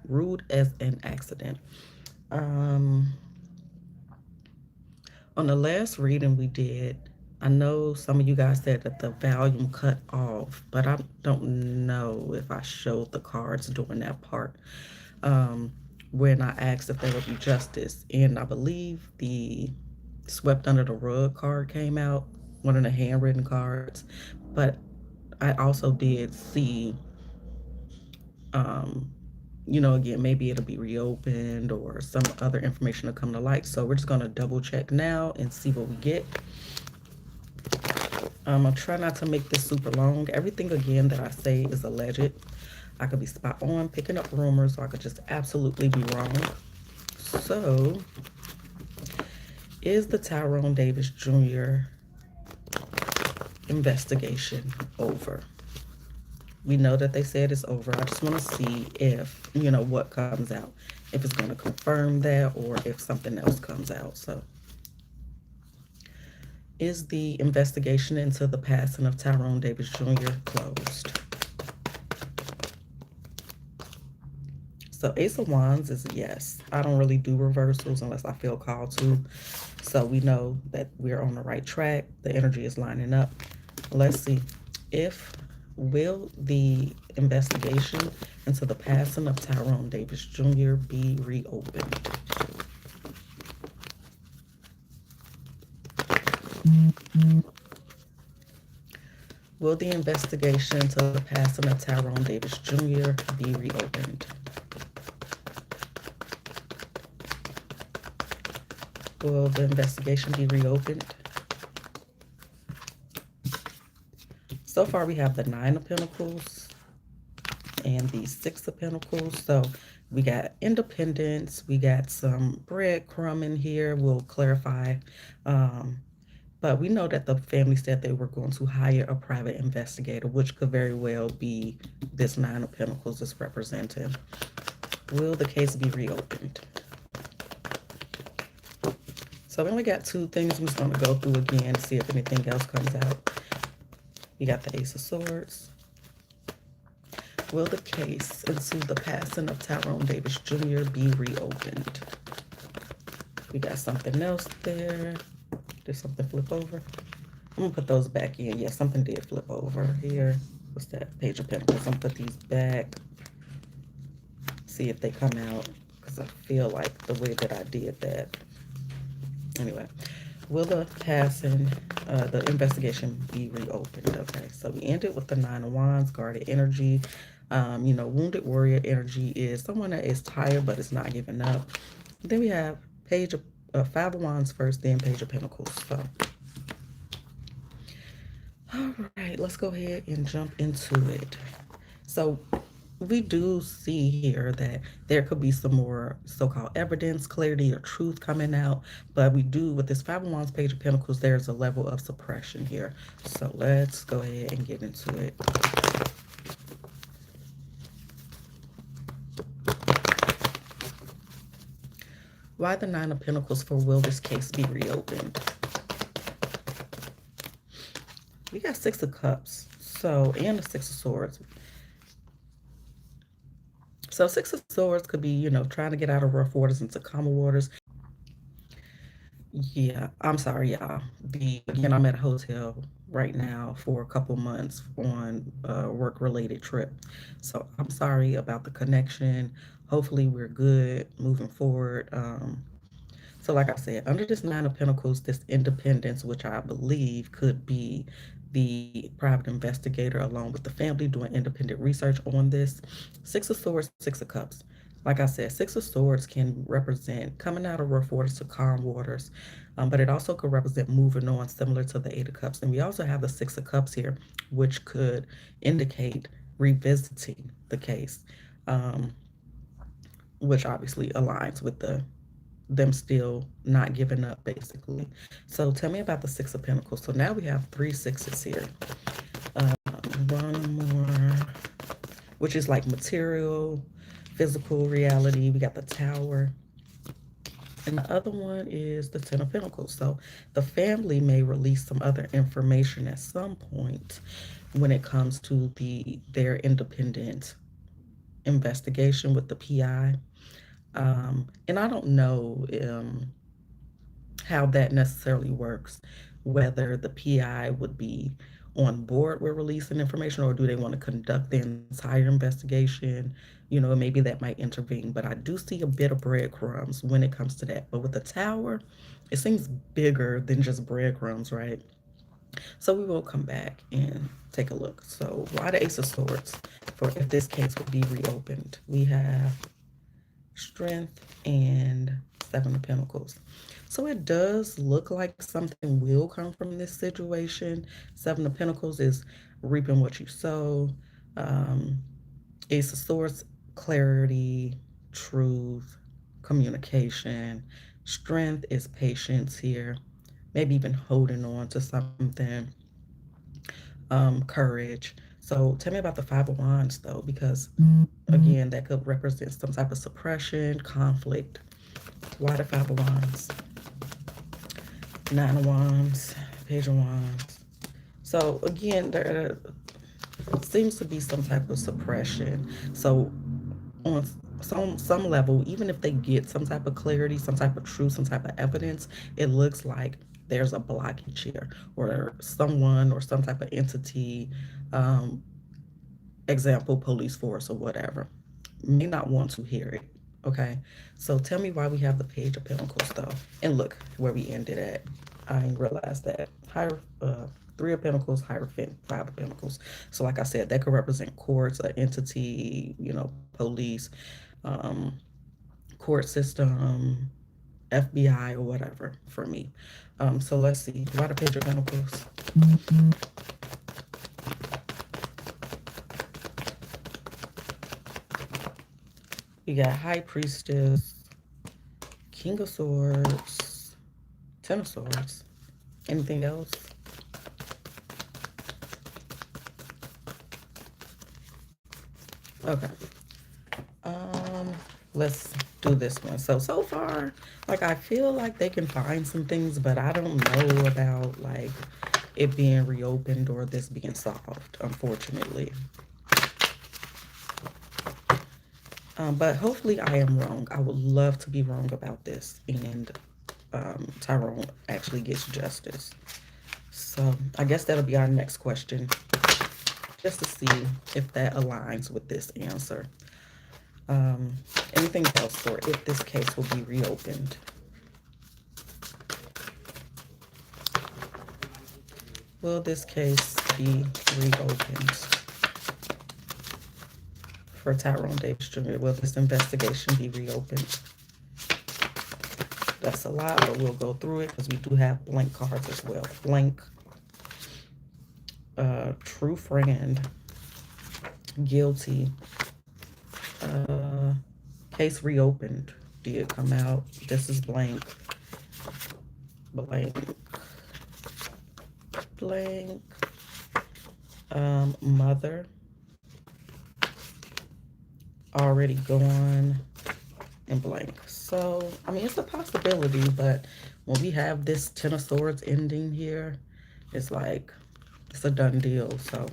rude as an accident. Um, on the last reading we did, I know some of you guys said that the volume cut off, but I don't know if I showed the cards during that part. Um, when I asked if there would be justice, and I believe the swept under the rug card came out, one of the handwritten cards, but I also did see, um, again, maybe it'll be reopened or some other information will come to light. So we're just going to double check now and see what we get. I'll try not to make this super long. Everything, again, that I say is alleged. I could be spot on picking up rumors, or I could just absolutely be wrong. So, is the Tyrone Davis Jr. investigation over? We know that they said it's over. I just want to see if, what comes out. If it's going to confirm that or if something else comes out. So, is the investigation into the passing of Tyrone Davis Jr. closed? So Ace of Wands is yes. I don't really do reversals unless I feel called to. So we know that we're on the right track. The energy is lining up. Let's see. If will the investigation into the passing of Tyrone Davis Jr. be reopened? Will the investigation into the passing of Tyrone Davis Jr. be reopened? Will the investigation be reopened? So far, we have the Nine of Pentacles and the Six of Pentacles. So we got independence. We got some breadcrumb in here. We'll clarify. But we know that the family said they were going to hire a private investigator, which could very well be this Nine of Pentacles is representing. Will the case be reopened? So we only got two things. We're just going to go through again to see if anything else comes out. We got the Ace of Swords. Will the case into the passing of Tyrone Davis Jr. be reopened? We got something else there. Did something flip over? I'm going to put those back in. Yeah, something did flip over here. What's that? Page of Pentacles. I'm going to put these back. See if they come out. Because I feel like the way that I did that. Anyway. Will the passing, the investigation be reopened? Okay, so we ended with the Nine of Wands, guarded energy. Wounded warrior energy is someone that is tired but is not giving up. Then we have Page of Five of Wands first, then Page of Pentacles. So, all right, let's go ahead and jump into it. So we do see here that there could be some more so-called evidence, clarity, or truth coming out. But we do, with this Five of Wands, Page of Pentacles, there's a level of suppression here. So let's go ahead and get into it. Why the Nine of Pentacles for will this case be reopened? We got Six of Cups. So, and the Six of Swords. So Six of Swords could be, trying to get out of rough waters into calmer waters. Yeah, I'm sorry, y'all. Again, I'm at a hotel right now for a couple months on a work-related trip. So I'm sorry about the connection. Hopefully we're good moving forward. So like I said, under this Nine of Pentacles, this independence, which I believe could be the private investigator along with the family doing independent research on this. Six of Swords, Six of Cups. Like I said, Six of Swords can represent coming out of rough waters to calm waters, but it also could represent moving on, similar to the Eight of Cups. And we also have the Six of Cups here, which could indicate revisiting the case, um, which obviously aligns with them still not giving up, basically. So tell me about the Six of Pentacles. So now we have three sixes here. One more, which is like material, physical reality. We got the Tower. And the other one is the Ten of Pentacles. So the family may release some other information at some point when it comes to their independent investigation with the PI. And I don't know how that necessarily works, whether the PI would be on board with releasing information or do they want to conduct the entire investigation. Maybe that might intervene, but I do see a bit of breadcrumbs when it comes to that. But with the tower, it seems bigger than just breadcrumbs, right? So we will come back and take a look. So why the Ace of Swords for if this case would be reopened? We have Strength and Seven of Pentacles. So it does look like something will come from this situation. Seven of Pentacles is reaping what you sow. Um, Ace of Swords, clarity, truth, communication. Strength is patience here. Maybe even holding on to something. Courage. So tell me about the Five of Wands though, because again, that could represent some type of suppression, conflict. Why the Five of Wands? Nine of Wands, Page of Wands. So again, there seems to be some type of suppression. So on some level, even if they get some type of clarity, some type of truth, some type of evidence, it looks like there's a blockage here, or someone or some type of entity, um, example, police force or whatever, may not want to hear it. Okay, so tell me why we have the Page of Pentacles though, and look where we ended at. I didn't realize that higher. Three of Pentacles, Hierophant, Five of Pentacles. So, like I said, that could represent courts, an entity, police, um, court system, FBI, or whatever for me. So let's see. Why the Page of Pentacles? You got High Priestess, King of Swords, Ten of Swords. Anything else? Okay. Um, let's do this one. So far, like I feel like they can find some things, but I don't know about like it being reopened or this being solved, unfortunately. But hopefully I am wrong. I would love to be wrong about this, and Tyrone actually gets justice. So I guess that'll be our next question, just to see if that aligns with this answer. Um, Anything else for if this case will be reopened? Will this case be reopened for Tyrone Davis Jr.? Will this investigation be reopened? That's a lot, but we'll go through it because we do have blank cards as well. Blank, true friend, guilty, case reopened. Did come out. This is blank, blank, blank. Mother, already gone, and blank. So, I mean, it's a possibility, but when we have this Ten of Swords ending here, it's like, it's a done deal. So,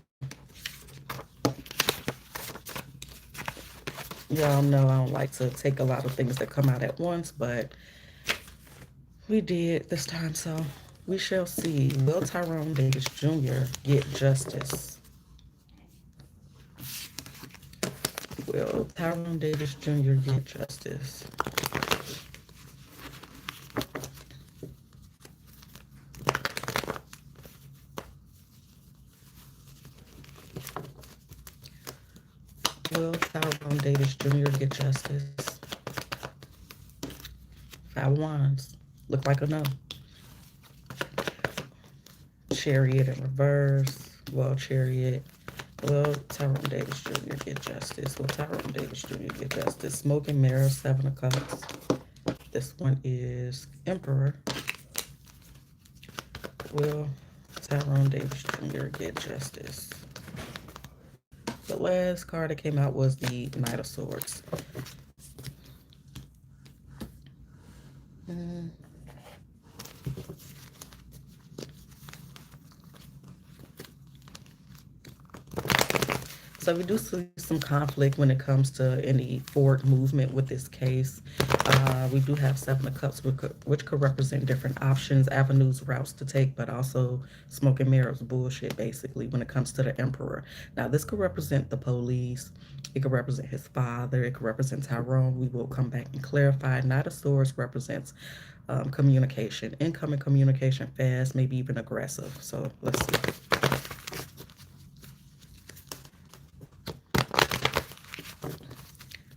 y'all know I don't like to take a lot of things that come out at once, but we did this time. So, we shall see. Will Tyrone Davis Jr. get justice? Will Tyrone Davis Jr. get justice? Will Tyrone Davis Jr. get justice? Five of Wands. Look like a no. Chariot in reverse. Well, Chariot. Will Tyrone Davis Jr. get justice? Will Tyrone Davis Jr. get justice? Smoke and Mirror, Seven of Cups. This one is Emperor. Will Tyrone Davis Jr. get justice? The last card that came out was the Knight of Swords. So we do see some conflict when it comes to any forward movement with this case. We do have Seven of Cups, which could represent different options, avenues, routes to take, but also smoke and mirrors bullshit, basically, when it comes to the Emperor. Now, this could represent the police. It could represent his father. It could represent Tyrone. We will come back and clarify. Knight of Swords represents communication, incoming communication, fast, maybe even aggressive. So let's see.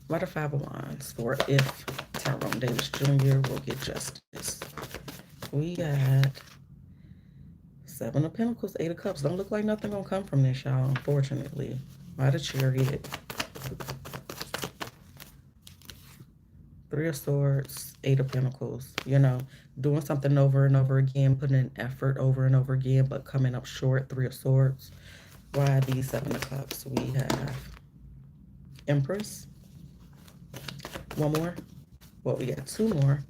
What are Five of Wands for if Tyrone Davis Jr. will get justice? We got Seven of Pentacles, Eight of Cups. Don't look like nothing gonna come from this, y'all, unfortunately. Why the Chariot? Three of Swords, Eight of Pentacles. You know, doing something over and over again, putting in effort over and over again, but coming up short. Three of Swords. Why these Seven of Cups? We have Empress. One more. Well, we got two more.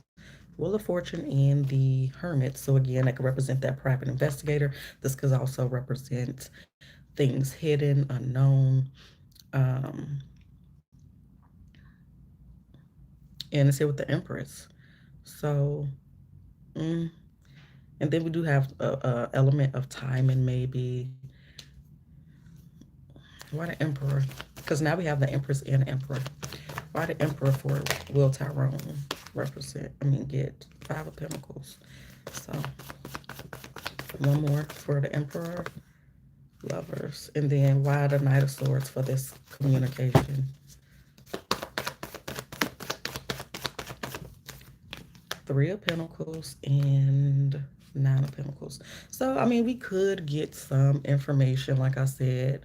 Wheel of Fortune and the Hermit. So again, that could represent that private investigator. This could also represent things hidden, unknown. Um, and it's here with the Empress. So, mm, and then we do have a element of timing, maybe. Why the Emperor? Because now we have the Empress and the Emperor. Why the Emperor for Will Tyrone get Five of Pentacles? So, one more for the Emperor, Lovers. And then why the Knight of Swords for this communication? Three of Pentacles and Nine of Pentacles. So, we could get some information, like I said,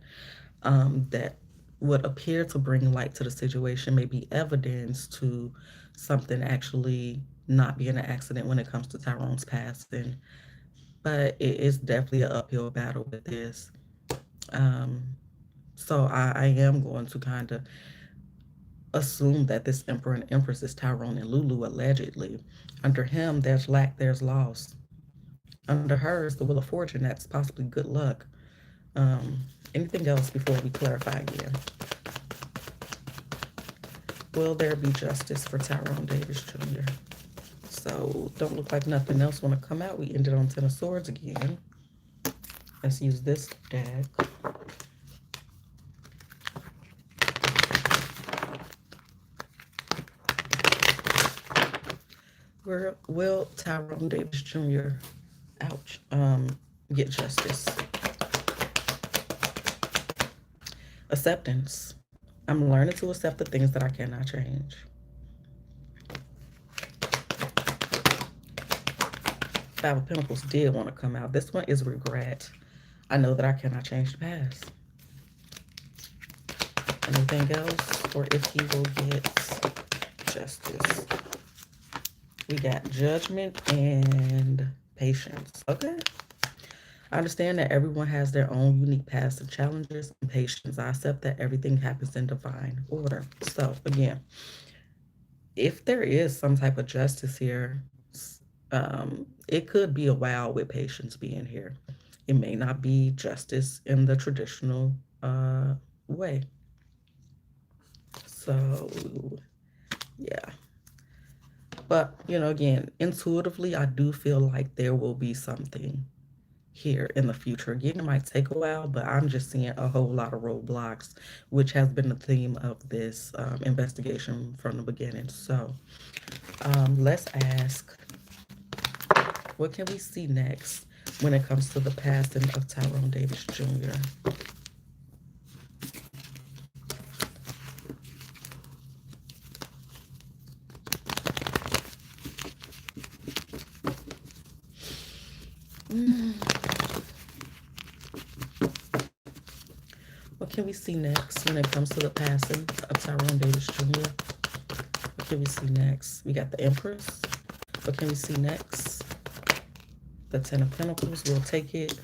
that would appear to bring light to the situation, maybe evidence to something actually not being an accident when it comes to Tyrone's passing. But it is definitely an uphill battle with this. Um, so I am going to kind of assume that this Emperor and Empress is Tyrone and Lulu, allegedly. Under him, there's lack, there's loss. Under hers, the Wheel of Fortune, that's possibly good luck. Anything else before we clarify again? Will there be justice for Tyrone Davis Jr.? So don't look like nothing else want to come out. We ended on Ten of Swords again. Let's use this deck. Where will Tyrone Davis Jr. ouch get justice? Acceptance. I'm learning to accept the things that I cannot change. Five of Pentacles did want to come out. This one is regret. I know that I cannot change the past. Anything else? Or if he will get justice. We got Judgment and Patience. Okay. I understand that everyone has their own unique past and challenges and patience. I accept that everything happens in divine order. So again, if there is some type of justice here, it could be a while with patience being here. It may not be justice in the traditional way. So yeah. But again, intuitively, I do feel like there will be something here in the future. Again, it might take a while, but I'm just seeing a whole lot of roadblocks, which has been the theme of this investigation from the beginning. So let's ask, what can we see next when it comes to the passing of Tyrone Davis Jr.? What can we see next when it comes to the passing of Tyrone Davis Jr.? What can we see next? We got the Empress. What can we see next? The Ten of Pentacles. We'll take it.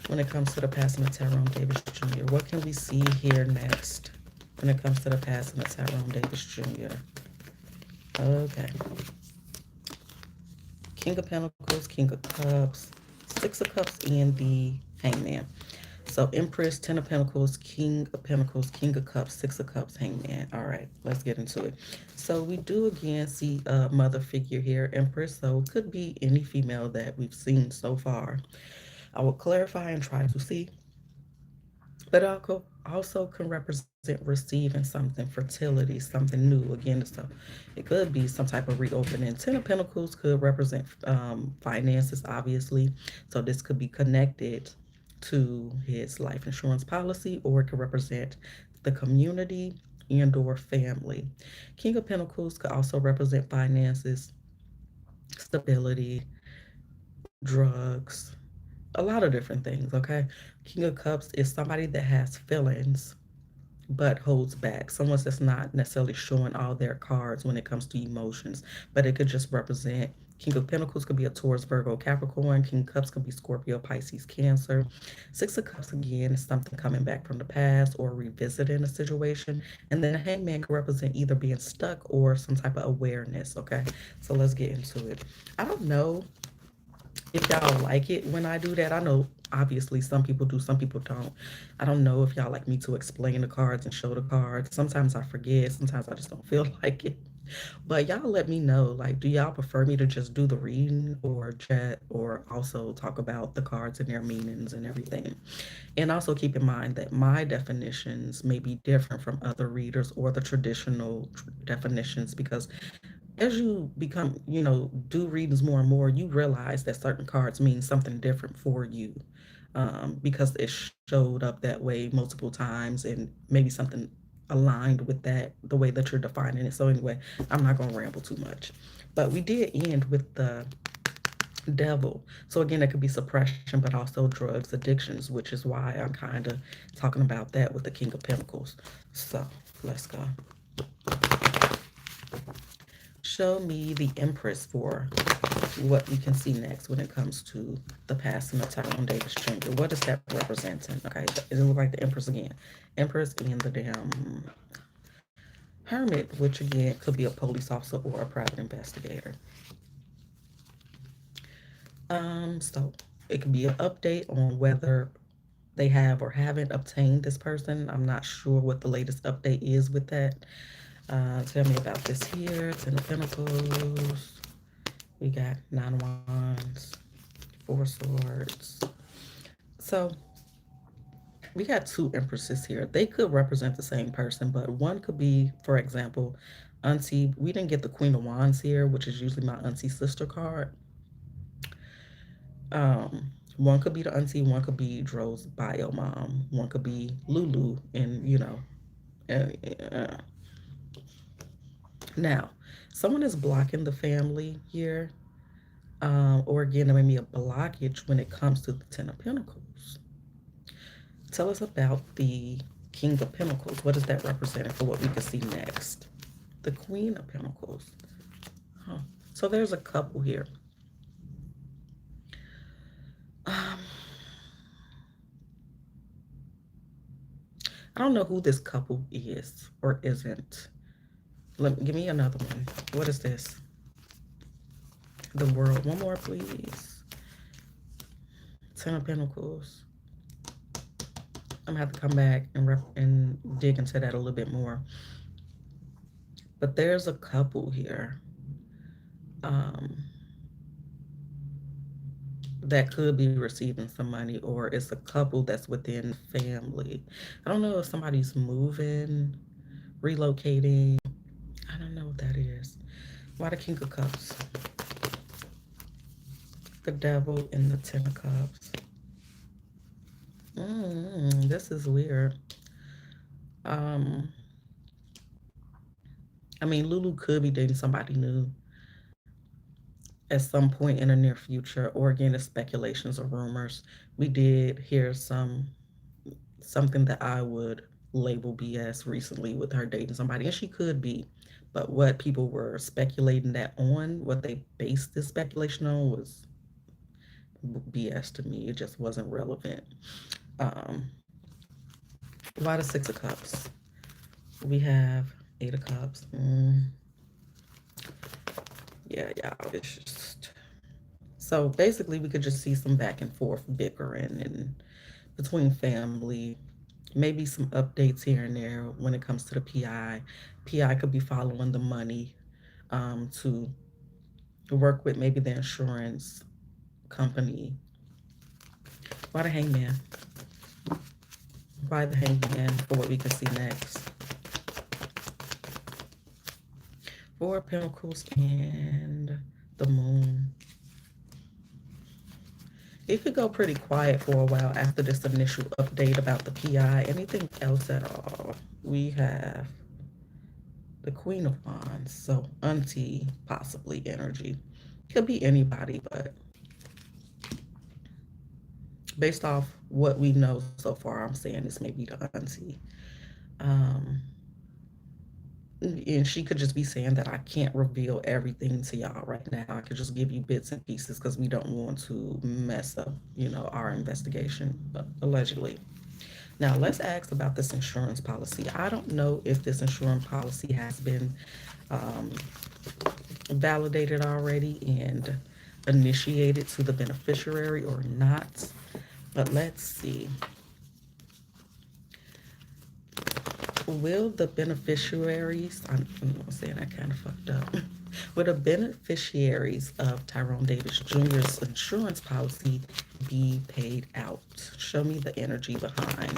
When it comes to the passing of Tyrone Davis Jr., what can we see here next when it comes to the passing of Tyrone Davis Jr.? Okay. King of Pentacles, King of Cups, Six of Cups, and the Hangman. So Empress, Ten of Pentacles, King of Pentacles, King of Cups, Six of Cups, Hangman. All right, let's get into it. So we do again see a mother figure here, Empress. So it could be any female that we've seen so far. I will clarify and try to see, but also can represent receiving something, fertility, something new. Again, so it could be some type of reopening. Ten of Pentacles could represent finances, obviously. So this could be connected to his life insurance policy, or it could represent the community and or family. King of Pentacles could also represent finances, stability, drugs, a lot of different things, okay? King of Cups is somebody that has feelings but holds back. Someone that's not necessarily showing all their cards when it comes to emotions, but it could just represent King of Pentacles could be a Taurus, Virgo, Capricorn. King of Cups could be Scorpio, Pisces, Cancer. Six of Cups again is something coming back from the past or revisiting a situation. And then a Hangman could represent either being stuck or some type of awareness. Okay, so let's get into it. I don't know if y'all like it when I do that. I know obviously some people do, some people don't. I don't know if y'all like me to explain the cards and show the cards. Sometimes I forget, sometimes I just don't feel like it. But y'all let me know, like, do y'all prefer me to just do the reading or chat or also talk about the cards and their meanings and everything? And also keep in mind that my definitions may be different from other readers or the traditional definitions, because as you become, do readings more and more, you realize that certain cards mean something different for you, because it showed up that way multiple times and maybe something aligned with that, the way that you're defining it. So, anyway, I'm not going to ramble too much. But we did end with the devil. So, again, it could be suppression, but also drugs, addictions, which is why I'm kind of talking about that with the King of Pentacles. So, let's go. Show me the Empress for what we can see next when it comes to the passing of Tyrone Davis Jr. What is that representing? Okay, it look like the Empress again. Empress and the damn Hermit, which again could be a police officer or a private investigator. So it could be an update on whether they have or haven't obtained this person. I'm not sure what the latest update is with that. Tell me about this here. Ten of Pentacles. We got Nine of Wands, Four Swords. So we got two Empresses here. They could represent the same person, but one could be, for example, Auntie. We didn't get the Queen of Wands here, which is usually my Auntie sister card. One could be the Auntie, one could be Dro's bio mom, one could be Lulu, and uh, now someone is blocking the family here, or again, there may be a blockage when it comes to the Ten of Pentacles. Tell us about the King of Pentacles. What is that representing for what we can see next? The Queen of Pentacles. Huh. So there's a couple here. Um, I don't know who this couple is or isn't. Give me another one. What is this? The World. One more, please. Ten of Pentacles. I'm gonna have to come back and dig into that a little bit more. But there's a couple here that could be receiving some money, or it's a couple that's within family. I don't know if somebody's moving, relocating. I don't know what that is. Why the King of Cups? The Devil and the Ten of Cups. This is weird. Um, I mean, Lulu could be dating somebody new at some point in the near future, or again, it's speculations or rumors. We did hear something that I would label BS recently with her dating somebody, and she could be. But what people were speculating that on, what they based this speculation on, was BS to me. It just wasn't relevant. Um, why the Six of Cups? We have Eight of Cups. Yeah, it's just so basically we could just see some back and forth bickering and between family, maybe some updates here and there when it comes to the PI. PI could be following the money to work with maybe the insurance company. Why the hangman? Why the hangman for what we can see next? Four Pentacles and the Moon. It could go pretty quiet for a while after this initial update about the PI. Anything else at all? We have the Queen of Wands, so auntie, possibly energy. Could be anybody, but based off what we know so far, I'm saying this may be the auntie. Um, and she could just be saying that I can't reveal everything to y'all right now. I could just give you bits and pieces because we don't want to mess up, our investigation, allegedly. Now, let's ask about this insurance policy. I don't know if this insurance policy has been um, validated already and initiated to the beneficiary or not, but let's see. Will the beneficiaries, I'm saying I kind of fucked up, will the beneficiaries of Tyrone Davis Jr.'s insurance policy be paid out? Show me the energy behind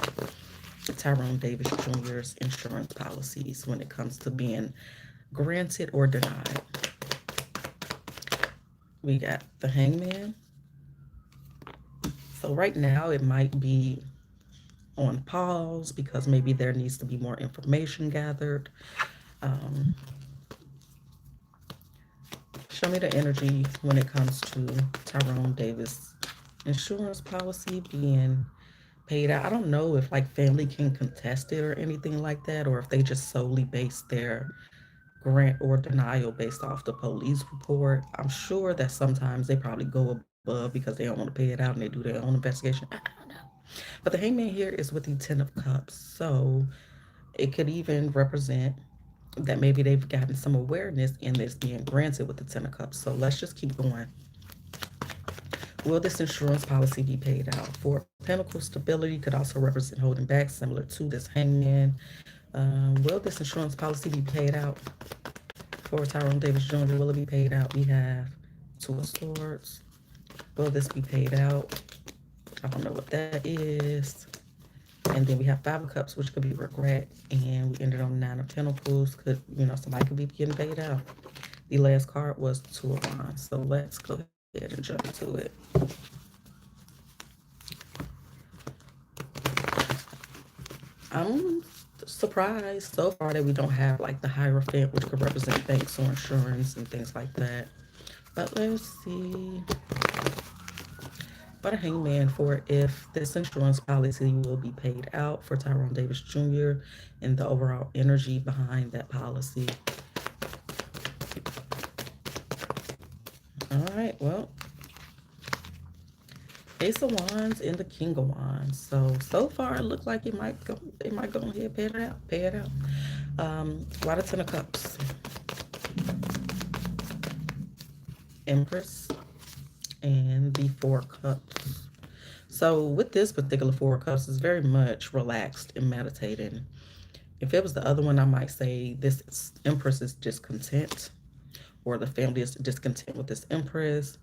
Tyrone Davis Jr.'s insurance policies when it comes to being granted or denied. We got the Hangman. So right now it might be on pause because maybe there needs to be more information gathered. Um, show me the energy when it comes to Tyrone Davis insurance policy being paid out. I don't know if like family can contest it or anything like that, or if they just solely base their grant or denial based off the police report. I'm sure that sometimes they probably go above because they don't want to pay it out and they do their own investigation. I don't know. But the hangman here is with the 10 of cups. So it could even represent that maybe they've gotten some awareness in this being granted with the 10 of cups. So let's just keep going. Will this insurance policy be paid out? For Pentacles, stability could also represent holding back, similar to this hangman. Will this insurance policy be paid out for Tyrone Davis Jr.? Will it be paid out? We have Two of Swords. Will this be paid out? I don't know what that is. And then we have Five of Cups, which could be regret. And we ended on Nine of Pentacles. Somebody could be getting paid out. The last card was Two of Wands. So let's go ahead and jump to it. I'm surprised so far that we don't have like the Hierophant, which could represent banks or insurance and things like that. But let's see. But a hangman for if this insurance policy will be paid out for Tyrone Davis Jr. and the overall energy behind that policy. All right, well, Ace of Wands and the King of Wands. So far it looks like it might go ahead, pay it out. Why the Ten of Cups? Empress and the Four Cups. So with this particular Four Cups, it's very much relaxed and meditating. If it was the other one, I might say this Empress is discontent, or the family is discontent with this Empress.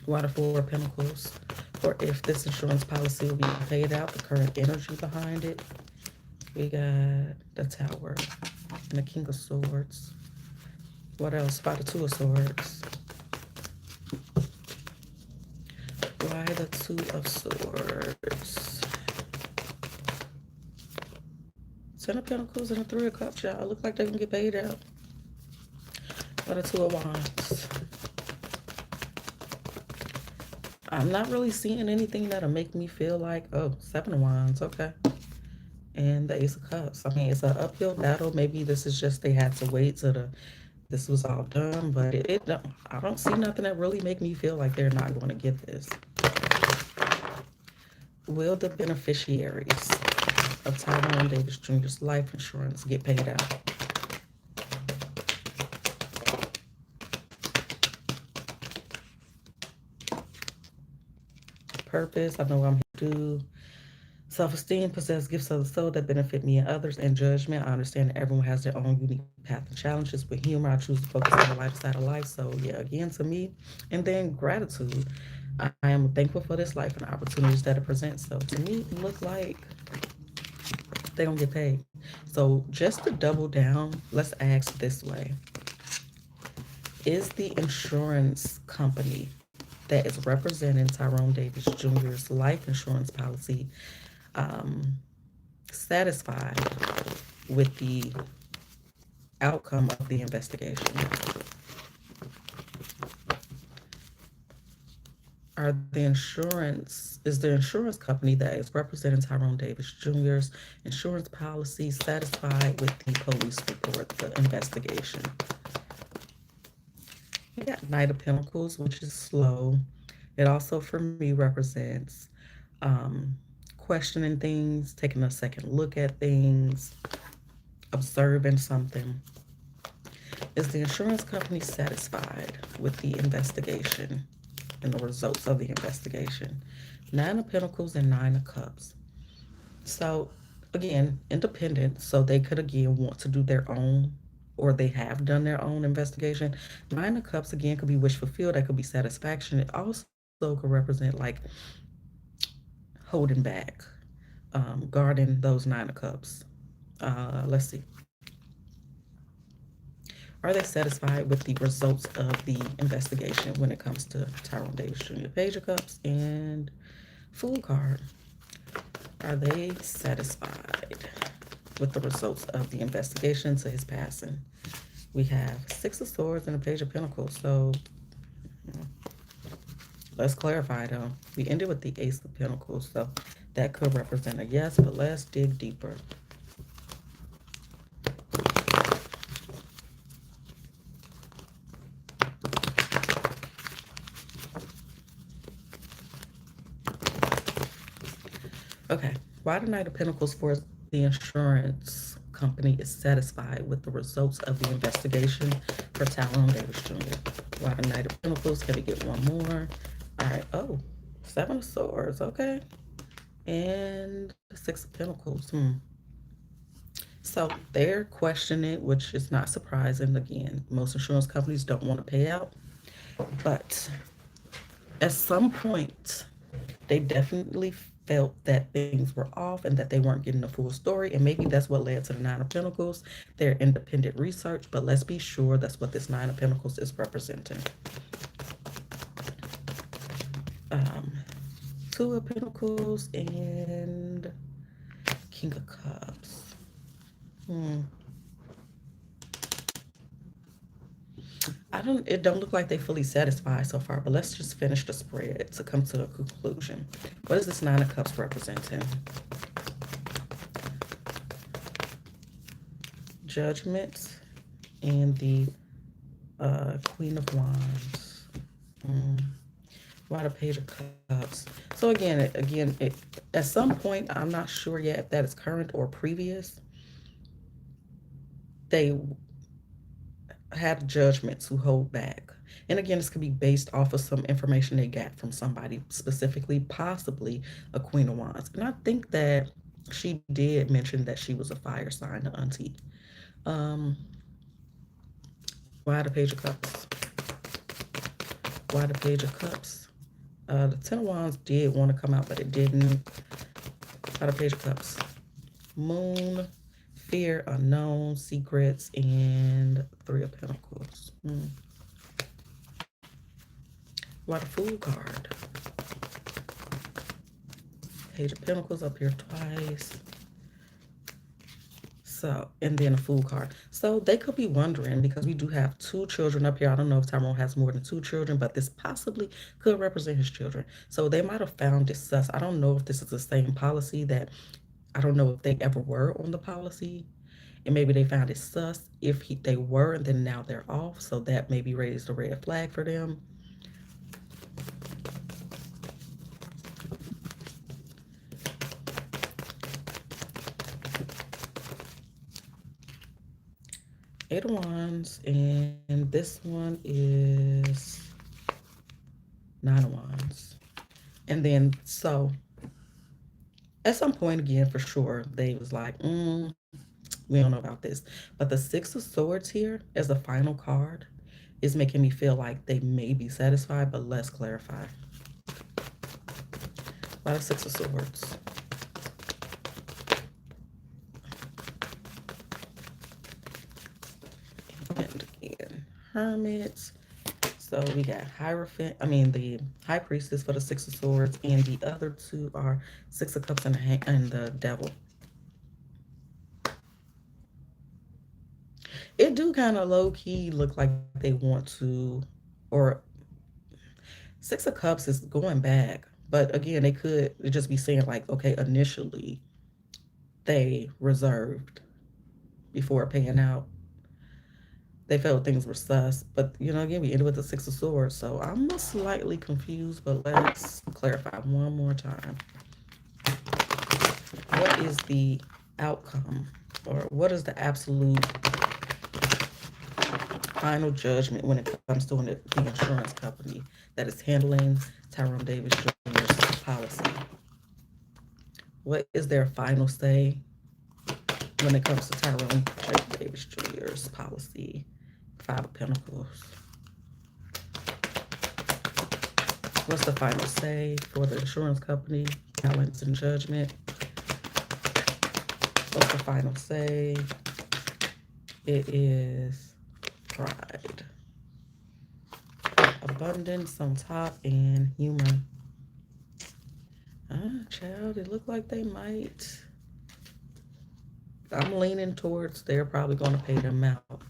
Why the Four of Pentacles? Or if this insurance policy will be paid out, the current energy behind it. We got the Tower and the King of Swords. What else? By the Two of Swords. Why the Two of Swords? Ten of Pentacles and the Three of Cups, y'all. Look like they can get paid out. By the Two of Wands. I'm not really seeing anything that'll make me feel like, oh, Seven of Wands, okay. And the Ace of Cups. I mean, it's an uphill battle. Maybe this is just they had to wait till this was all done, but I don't see nothing that really make me feel like they're not going to get this. Will the beneficiaries of Tyrone Davis Jr.'s life insurance get paid out? purpose. I know what I'm here to do. Self-esteem, possess gifts of the soul that benefit me and others, and judgment. I understand that everyone has their own unique path and challenges. With humor, I choose to focus on the lighter side of life. So yeah, again, to me, and then gratitude. I am thankful for this life and the opportunities that it presents. So to me, it look like they don't get paid. So just to double down, let's ask this way: is the insurance company that is representing Tyrone Davis Jr.'s life insurance policy um, satisfied with the outcome of the investigation? Is the insurance company that is representing Tyrone Davis Jr.'s insurance policy satisfied with the police report, the investigation? We got Knight of Pentacles, which is slow. It also, for me, represents um, questioning things, taking a second look at things, observing something. Is the insurance company satisfied with the investigation and the results of the investigation? Nine of Pentacles and Nine of Cups. So, again, independent, so they could again want to do their own, or they have done their own investigation. Nine of Cups again could be wish fulfilled, that could be satisfaction. It also could represent like holding back, guarding those Nine of Cups. Let's see. Are they satisfied with the results of the investigation when it comes to Tyrone Davis Jr.? Page of Cups and Fool card. Are they satisfied with the results of the investigation to his passing? We have Six of Swords and a Page of Pentacles. So let's clarify though. We ended with the Ace of Pentacles, so that could represent a yes, but let's dig deeper. Okay, why the Knight of Pentacles for the insurance company is satisfied with the results of the investigation for Tyrone Davis Jr.? Why the Knight of Pentacles? Can we get one more? All right. Oh, Seven of Swords. Okay. And Six of Pentacles. So they're questioning it, which is not surprising. Again, most insurance companies don't want to pay out. But at some point, they definitely felt that things were off and that they weren't getting the full story. And maybe that's what led to the Nine of Pentacles, their independent research. But let's be sure that's what this Nine of Pentacles is representing. Two of Pentacles and King of Cups. It don't look like they fully satisfied so far, but let's just finish the spread to come to a conclusion. What is this Nine of Cups representing? Judgment and the Queen of Wands. Why the Page of Cups? So again, at some point, I'm not sure yet if that is current or previous. They had judgment to hold back. And again, this could be based off of some information they got from somebody, specifically, possibly a Queen of Wands. And I think that she did mention that she was a fire sign, the auntie. Why the Page of Cups? Why the Page of Cups? The Ten of Wands did want to come out, but it didn't. Why the Page of Cups? Moon, fear, unknown, secrets, and Three of Pentacles. Why the Fool card? Page of Pentacles up here twice. So, and then a Fool card. So they could be wondering, because we do have two children up here. I don't know if Tyrone has more than two children, but this possibly could represent his children. So they might have found it sus. I don't know if this is the same policy that, I don't know if they ever were on the policy. And maybe they found it sus if they were, and then now they're off. So that maybe raised a red flag for them. Eight of Wands, and this one is Nine of Wands. And then, so at some point, again, for sure, they was like, we don't know about this. But the Six of Swords here as the final card is making me feel like they may be satisfied, but less clarified. By the Six of Swords. And again, Hermit. So we got Hierophant, I mean the High Priestess for the Six of Swords, and the other two are Six of Cups and the Devil. It do kind of low key look like they want to, or Six of Cups is going back, but again, they could just be saying like, okay, initially they reserved before paying out. They felt things were sus, but again, we ended with the Six of Swords, so I'm slightly confused, but let's clarify one more time. What is the outcome, or what is the absolute final judgment when it comes to the insurance company that is handling Tyrone Davis Jr.'s policy? What is their final say when it comes to Tyrone Davis Jr.'s policy? Five of Pentacles. What's the final say for the insurance company? Balance and judgment. What's the final say? It is pride. Abundance on top and humor. Child, it looked like they might. I'm leaning towards they're probably going to pay them out.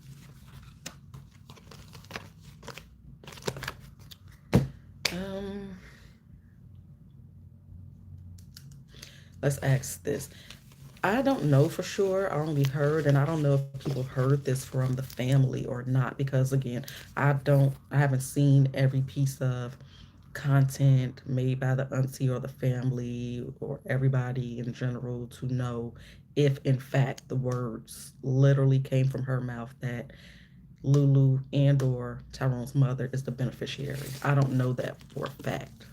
Let's ask this. I don't know for sure. I only heard, and I don't know if people heard this from the family or not, because again, I haven't seen every piece of content made by the auntie or the family or everybody in general to know if in fact the words literally came from her mouth that Lulu and or Tyrone's mother is the beneficiary. I don't know that for a fact.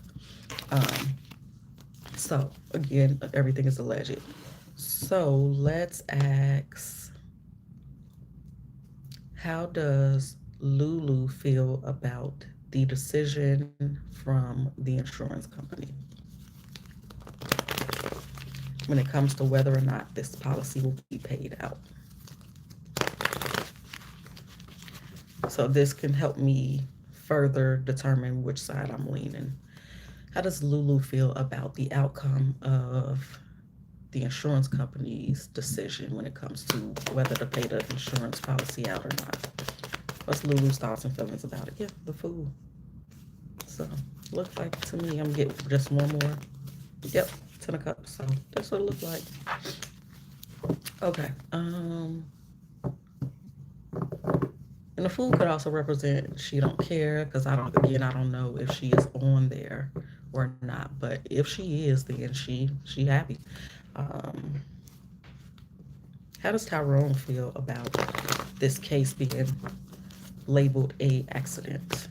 Um, so again, everything is alleged. So let's ask, how does Lulu feel about the decision from the insurance company when it comes to whether or not this policy will be paid out? So this can help me further determine which side I'm leaning. How does Lulu feel about the outcome of the insurance company's decision when it comes to whether to pay the insurance policy out or not? What's Lulu's thoughts and feelings about it? Yeah, the fool. So looks like to me I'm getting just one more. Yep, 10 of cups. So that's what it looks like. Okay. And the fool could also represent she don't care, because I don't know if she is on there or not. But if she is, then she happy. Um, how does Tyrone feel about this case being labeled a accident?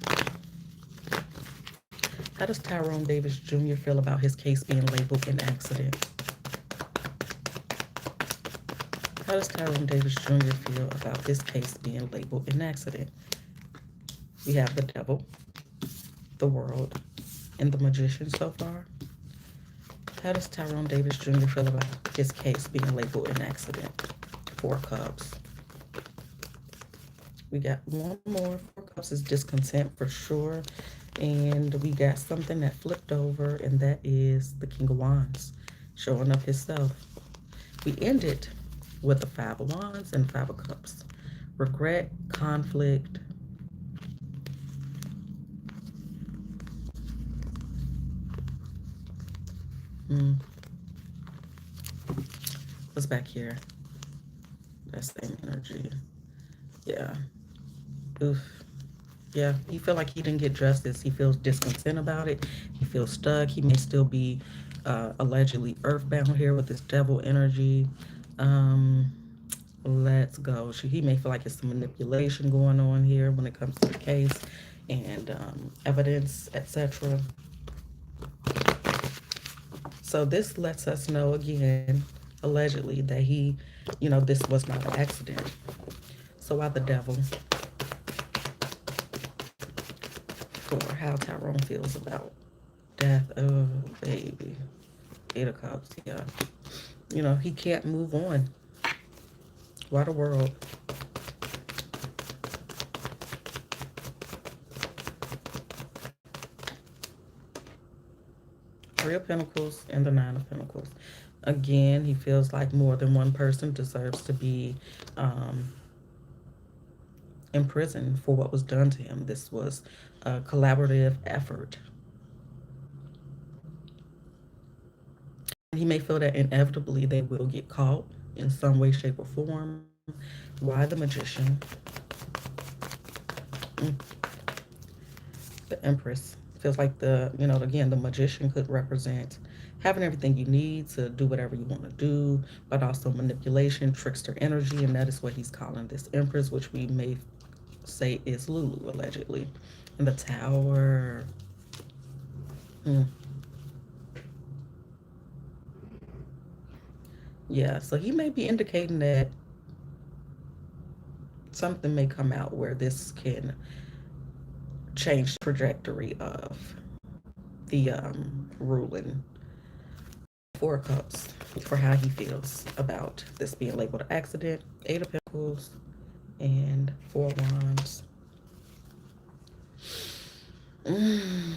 How does Tyrone Davis Jr. feel about his case being labeled an accident? How does Tyrone Davis Jr. feel about his case being labeled an accident? We have the devil, the world, and the magician so far. How does Tyrone Davis Jr. feel about his case being labeled an accident? Four cups. We got one more. Four cups is discontent for sure. And we got something that flipped over, and that is the King of Wands showing up himself. We ended with the Five of Wands and Five of Cups. Regret, conflict. What's back here? That same energy. Yeah. Oof. Yeah, he feel like he didn't get justice. He feels discontent about it. He feels stuck. He may still be allegedly earthbound here with this devil energy. Um, let's go. He may feel like it's some manipulation going on here when it comes to the case and evidence, etc. So this lets us know again, allegedly, that this was not an accident. So why the devil for how Tyrone feels about death? Oh, baby. Eight of Cups, yeah. He can't move on. Why the world? Three of Pentacles and the Nine of Pentacles. Again, he feels like more than one person deserves to be um, in prison for what was done to him. This was a collaborative effort. He may feel that inevitably they will get caught in some way, shape, or form. Why the Magician? Mm. The Empress feels like again, the Magician could represent having everything you need to do whatever you want to do, but also manipulation, trickster energy, and that is what he's calling this Empress, which we may say is Lulu, allegedly. And the Tower. Mm. Yeah, so he may be indicating that something may come out where this can change the trajectory of the ruling. Four of Cups for how he feels about this being labeled an accident. Eight of Pentacles and Four of Wands. Mm,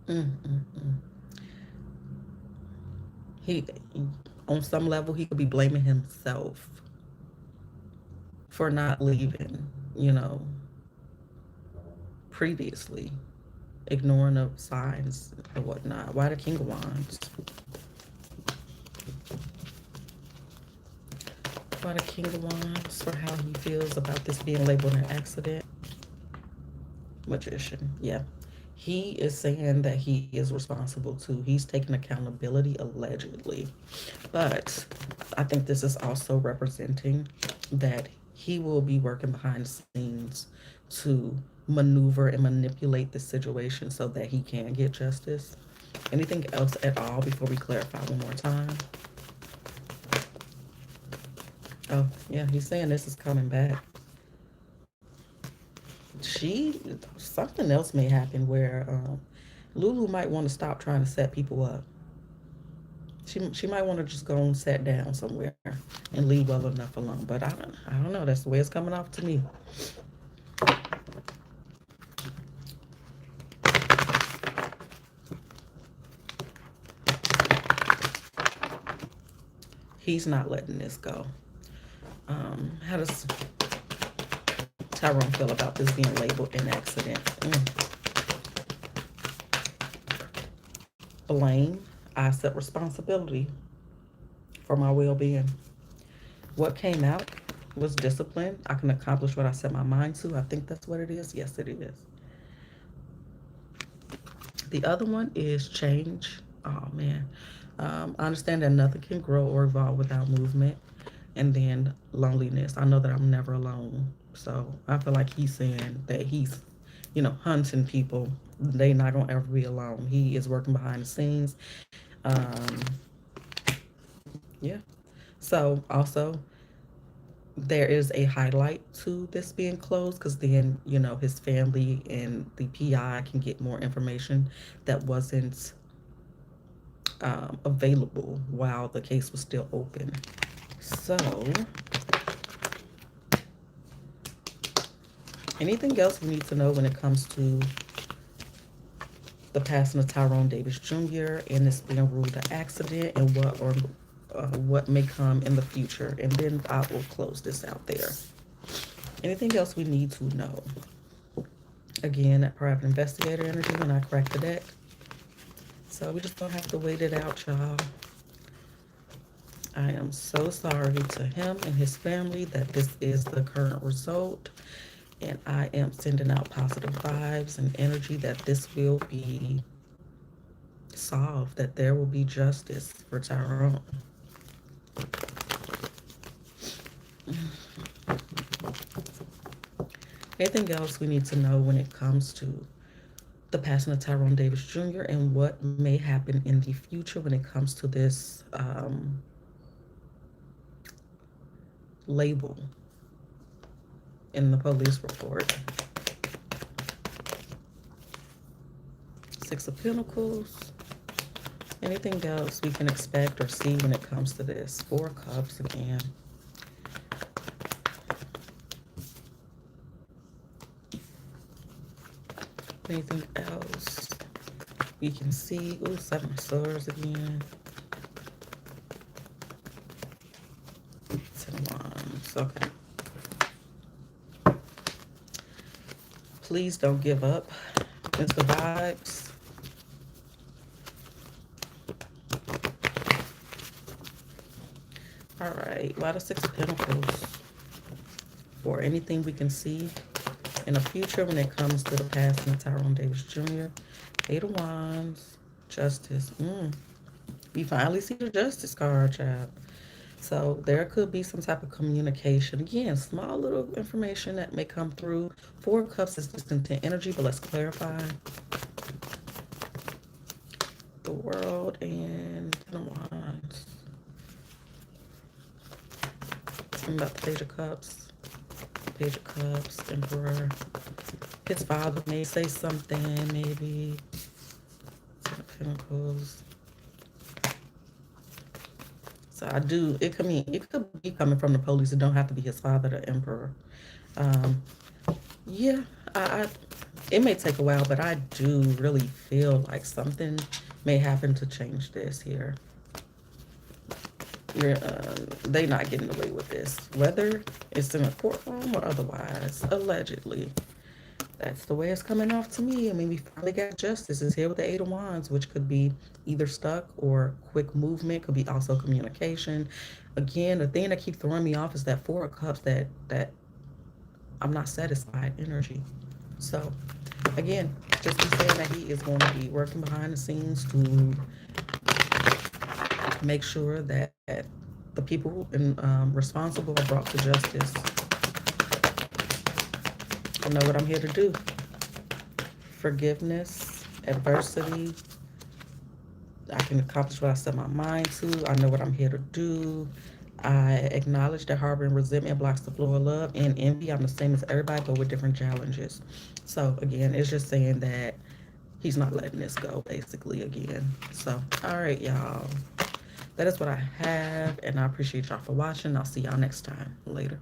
mm. He, on some level, he could be blaming himself for not leaving, you know, previously, ignoring the signs and whatnot. Why the King of Wands? Why the King of Wands for how he feels about this being labeled an accident. Magician, yeah. He is saying that he is responsible too. He's taking accountability allegedly. But I think this is also representing that he will be working behind the scenes to maneuver and manipulate the situation so that he can get justice. Anything else at all before we clarify one more time? Oh, yeah, he's saying this is coming back. She, something else may happen where Lulu might want to stop trying to set people up. She might want to just go and sit down somewhere and leave well enough alone. But I don't know. That's the way it's coming off to me. He's not letting this go. How does Tyrone feel about this being labeled an accident? Blame. I accept responsibility for my well-being. What came out was discipline. I can accomplish what I set my mind to. I think that's what it is. Yes, it is. The other one is change. Oh man. I understand that nothing can grow or evolve without movement. And then loneliness. I know that I'm never alone. So I feel like he's saying that he's, hunting people. They not gonna ever be alone. He is working behind the scenes. Um, yeah. So also there is a highlight to this being closed because then his family and the PI can get more information that wasn't available while the case was still open. So, anything else we need to know when it comes to the passing of Tyrone Davis Jr. and this being ruled an accident, and what may come in the future? And then I will close this out there. Anything else we need to know? Again, that private investigator energy when I crack the deck. So we just gonna have to wait it out, y'all. I am so sorry to him and his family that this is the current result. And I am sending out positive vibes and energy that this will be solved, that there will be justice for Tyrone. Anything else we need to know when it comes to the passing of Tyrone Davis Jr. and what may happen in the future when it comes to this label in the police report. Six of Pentacles. Anything else we can expect or see when it comes to this? Four of Cups again. Anything else we can see? Ooh, Seven of Swords again. Ten of Wands. Okay. Please don't give up. It's the vibes. All right. Why the Six of Pentacles? Or anything we can see in the future when it comes to the passing of Tyrone Davis Jr. Eight of Wands. Justice. We finally see the Justice card, child. So there could be some type of communication. Again, small little information that may come through. Four of Cups is discontent energy, but let's clarify. The World and Ten of Wands. Something about the Page of Cups. Page of Cups, Emperor. His father may say something, maybe. Ten of Pentacles. So it could be coming from the police. It don't have to be his father, the emperor. Yeah, it may take a while, but I do really feel like something may happen to change this here. They not getting away with this, whether it's in a courtroom or otherwise, allegedly. That's the way it's coming off to me. I mean, we finally got justice. It's here with the Eight of Wands, which could be either stuck or quick movement. Could be also communication. Again, the thing that keeps throwing me off is that Four of Cups. That I'm not satisfied energy. So, again, just be saying that he is going to be working behind the scenes to make sure that the people responsible are brought to justice. I know what I'm here to do. Forgiveness, adversity. I can accomplish what I set my mind to. I know what I'm here to do. I acknowledge that harboring resentment blocks the flow of love and envy. I'm the same as everybody, but with different challenges. So again, it's just saying that he's not letting this go, basically, again. So, all right, y'all. That is what I have, and I appreciate y'all for watching. I'll see y'all next time. Later.